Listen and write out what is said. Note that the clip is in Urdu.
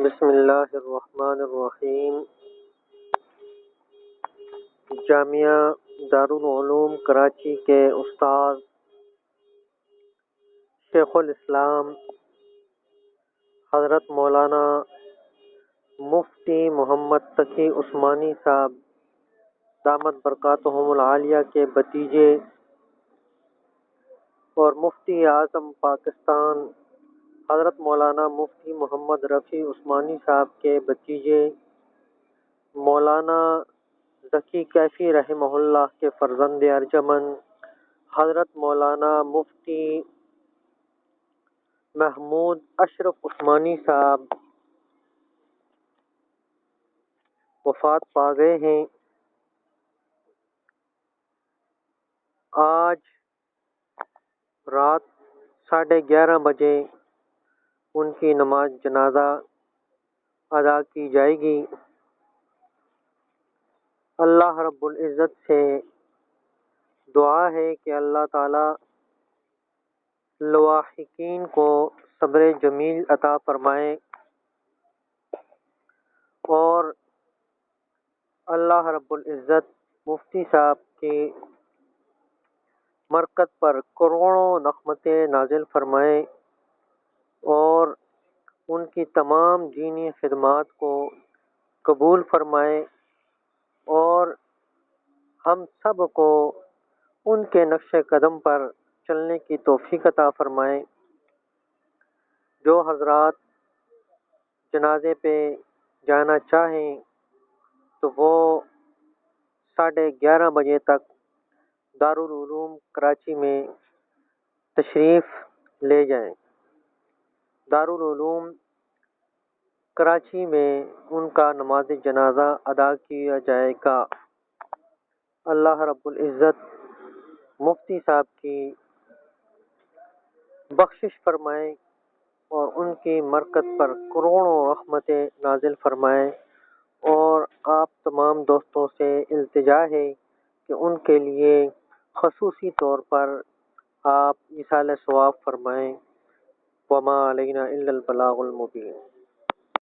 بسم اللہ الرحمن الرحیم۔ جامعہ دارالعلوم کراچی کے استاد شیخ الاسلام حضرت مولانا مفتی محمد تقی عثمانی صاحب دامت برکاتہم العالیہ کے بھتیجے اور مفتی اعظم پاکستان حضرت مولانا مفتی محمد رفیع عثمانی صاحب کے بھتیجے مولانا ذکی کیفی رحمہ اللہ کے فرزند ارجمند حضرت مولانا مفتی محمود اشرف عثمانی صاحب وفات پا گئے ہیں۔ آج رات 11:30 بجے ان کی نماز جنازہ ادا کی جائے گی۔ اللہ رب العزت سے دعا ہے کہ اللہ تعالی لواحقین کو صبر جمیل عطا فرمائے اور اللہ رب العزت مفتی صاحب کی مرکز پر کروڑوں رحمتیں نازل فرمائے اور ان کی تمام دینی خدمات کو قبول فرمائے اور ہم سب کو ان کے نقش قدم پر چلنے کی توفیق عطا فرمائے۔ جو حضرات جنازے پہ جانا چاہیں تو وہ 11:30 بجے تک دارالعلوم کراچی میں تشریف لے جائیں۔ دارالعلوم کراچی میں ان کا نماز جنازہ ادا کیا جائے گا۔ اللہ رب العزت مفتی صاحب کی بخشش فرمائے اور ان کی مرکز پر کروڑوں رحمتیں نازل فرمائے اور آپ تمام دوستوں سے التجا ہے کہ ان کے لیے خصوصی طور پر آپ ایصال ثواب فرمائیں۔ وما علینا الا البلاغ المبین۔